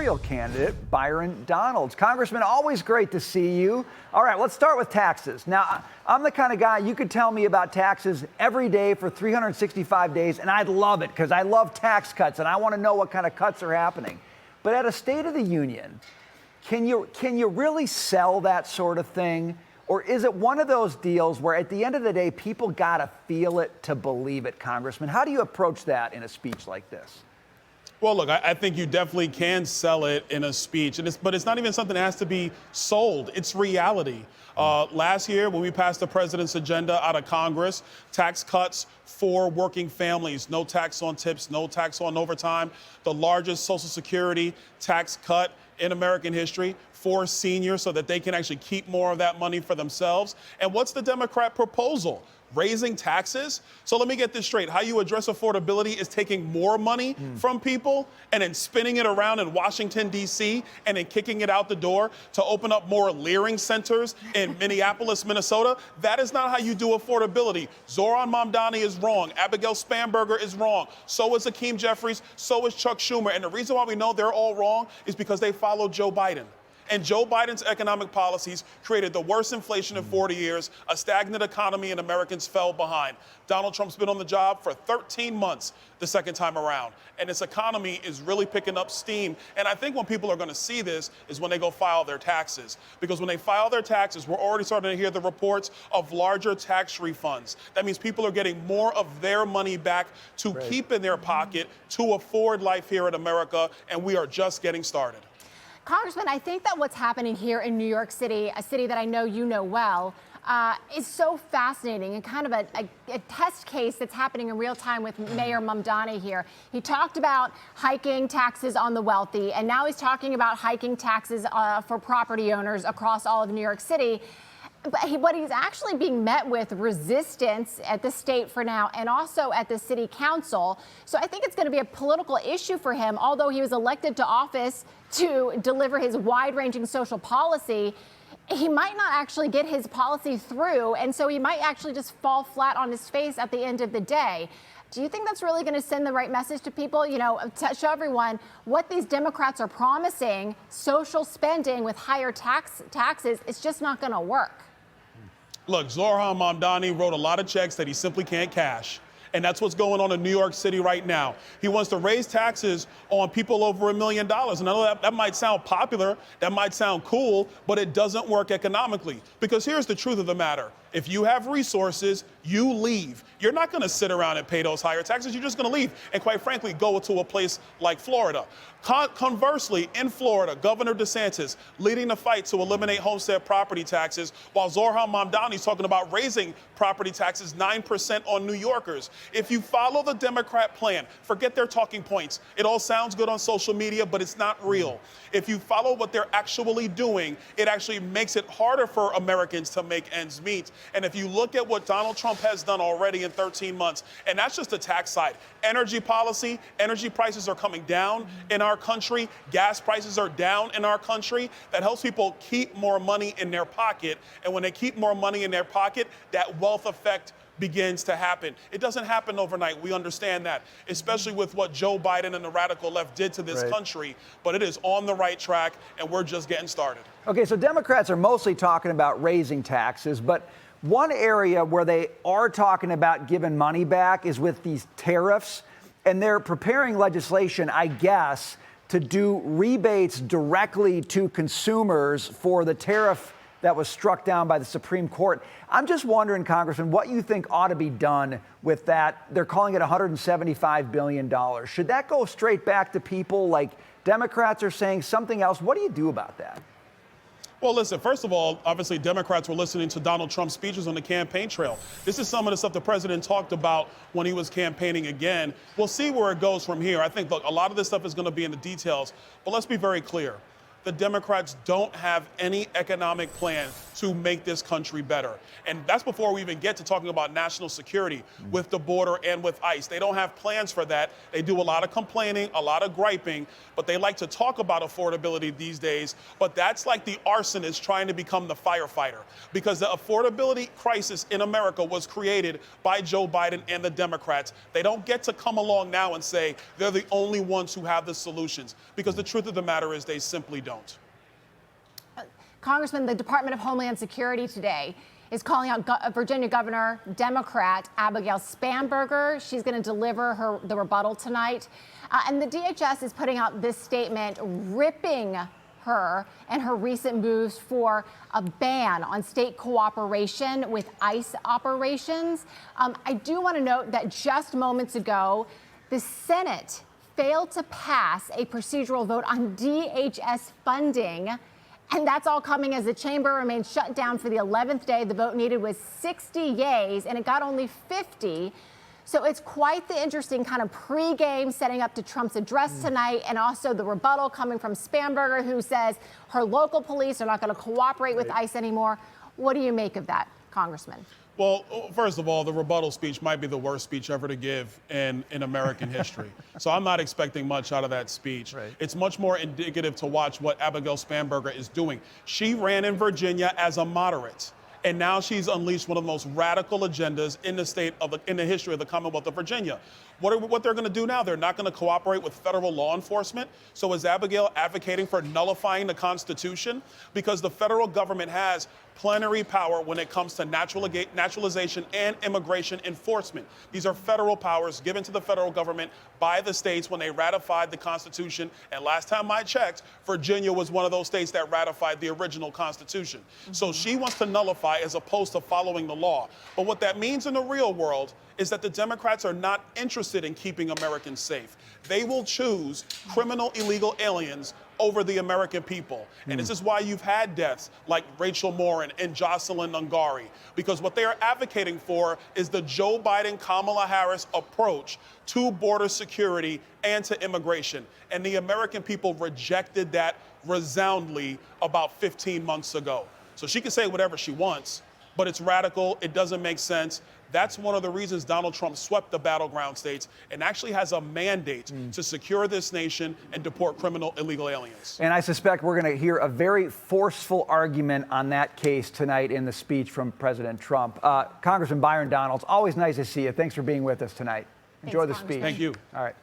gubernatorial candidate, Byron Donalds. Congressman, always great to see you. All right, let's start with taxes. Now, I'm the kind of guy you could tell me about taxes every day for 365 days, and I'd love it because I love tax cuts, and I want to know what kind of cuts are happening. But at a State of the Union, can you really sell that sort of thing? Or is it one of those deals where at the end of the day, people got to feel it to believe it, Congressman? How do you approach that in a speech like this? Well, look, I think you definitely can sell it in a speech, but it's not even something that has to be sold. It's reality. Last year, when we passed the president's agenda out of Congress, tax cuts for working families, no tax on tips, no tax on overtime, the largest Social Security tax cut in American history for seniors so that they can actually keep more of that money for themselves. And what's the Democrat proposal? Raising taxes? So let me get this straight. How you address affordability is taking more money from people and then spinning it around in Washington, D.C., and then kicking it out the door to open up more Leering centers in Minneapolis, Minnesota. That is not how you do affordability. Zohran Mamdani is wrong. Abigail Spanberger is wrong. So is Hakeem Jeffries. So is Chuck Schumer. And the reason why we know they're all wrong is because they follow Joe Biden. And Joe Biden's economic policies created the worst inflation in 40 years, a stagnant economy, and Americans fell behind. Donald Trump's been on the job for 13 months the second time around, and this economy is really picking up steam. And I think when people are going to see this is when they go file their taxes. Because when they file their taxes, we're already starting to hear the reports of larger tax refunds. That means people are getting more of their money back to keep in their pocket to afford life here in America, and we are just getting started. Congressman, I think that what's happening here in New York City, a city that I know you know well, is so fascinating and kind of a test case that's happening in real time with Mayor Mamdani here. He talked about hiking taxes on the wealthy, and now he's talking about hiking taxes for property owners across all of New York City. But he's actually being met with resistance at the state for now and also at the city council. So I think it's going to be a political issue for him, although he was elected to office to deliver his wide-ranging social policy. He might not actually get his policy through, and so he might actually just fall flat on his face at the end of the day. Do you think that's really going to send the right message to people? You know, to show everyone what these Democrats are promising, social spending with higher taxes, it's just not going to work. Look, Zohran Mamdani wrote a lot of checks that he simply can't cash. And that's what's going on in New York City right now. He wants to raise taxes on people over $1 million. And I know that might sound popular, that might sound cool, but it doesn't work economically. Because here's the truth of the matter. If you have resources, you leave. You're not going to sit around and pay those higher taxes. You're just going to leave and, quite frankly, go to a place like Florida. Conversely, in Florida, Governor DeSantis leading the fight to eliminate homestead property taxes, while Zohran Mamdani is talking about raising property taxes 9% on New Yorkers. If you follow the Democrat plan, forget their talking points. It all sounds good on social media, but it's not real. If you follow what they're actually doing, it actually makes it harder for Americans to make ends meet. And if you look at what Donald Trump has done already in 13 months, and that's just the tax side. Energy policy, energy prices are coming down in our country. Gas prices are down in our country. That helps people keep more money in their pocket. And when they keep more money in their pocket, that wealth effect begins to happen. It doesn't happen overnight. We understand that, especially with what Joe Biden and the radical left did to this country. But it is on the right track, and we're just getting started. Okay, so Democrats are mostly talking about raising taxes, but one area where they are talking about giving money back is with these tariffs, and they're preparing legislation, I guess, to do rebates directly to consumers for the tariff that was struck down by the Supreme Court. I'm just wondering, Congressman, what you think ought to be done with that. They're calling it $175 billion. Should that go straight back to people like Democrats are saying something else? What do you do about that? Well, listen, first of all, obviously Democrats were listening to Donald Trump's speeches on the campaign trail. This is some of the stuff the president talked about when he was campaigning again. We'll see where it goes from here. I think, look, a lot of this stuff is going to be in the details, but let's be very clear. the Democrats don't have any economic plan to make this country better. And that's before we even get to talking about national security with the border and with ICE. They don't have plans for that. They do a lot of complaining, a lot of griping, but they like to talk about affordability these days. But that's like the arsonist trying to become the firefighter, because the affordability crisis in America was created by Joe Biden and the Democrats. They don't get to come along now and say they're the only ones who have the solutions, because the truth of the matter is they simply don't. Congressman, the Department of Homeland Security today is calling out Virginia Governor Democrat Abigail Spanberger. She's going to deliver the rebuttal tonight. And the DHS is putting out this statement ripping her and her recent moves for a ban on state cooperation with ICE operations. I do want to note that just moments ago, the Senate failed to pass a procedural vote on DHS funding. And that's all coming as the chamber remains shut down for the 11th day. The vote needed was 60 yays, and it got only 50. So it's quite the interesting kind of pregame setting up to Trump's address tonight, and also the rebuttal coming from Spanberger, who says her local police are not going to cooperate with ICE anymore. What do you make of that, Congressman? Well, first of all, the rebuttal speech might be the worst speech ever to give in American history. So I'm not expecting much out of that speech. Right. It's much more indicative to watch what Abigail Spanberger is doing. She ran in Virginia as a moderate, and now she's unleashed one of the most radical agendas in the history of the Commonwealth of Virginia. What they're going to do now, they're not going to cooperate with federal law enforcement. So is Abigail advocating for nullifying the Constitution? Because the federal government has plenary power when it comes to naturalization and immigration enforcement. These are federal powers given to the federal government by the states when they ratified the Constitution. And last time I checked, Virginia was one of those states that ratified the original Constitution. So she wants to nullify as opposed to following the law. But what that means in the real world is that the Democrats are not interested in keeping Americans safe. They will choose criminal illegal aliens over the American people. And this is why you've had deaths like Rachel Morin and Jocelyn Ungari, because what they are advocating for is the Joe Biden, Kamala Harris approach to border security and to immigration. And the American people rejected that resoundingly about 15 months ago. So she can say whatever she wants, but it's radical. It doesn't make sense. That's one of the reasons Donald Trump swept the battleground states and actually has a mandate to secure this nation and deport criminal illegal aliens. And I suspect we're going to hear a very forceful argument on that case tonight in the speech from President Trump. Congressman Byron Donalds, always nice to see you. Thanks for being with us tonight. Enjoy the speech. Thank you. All right.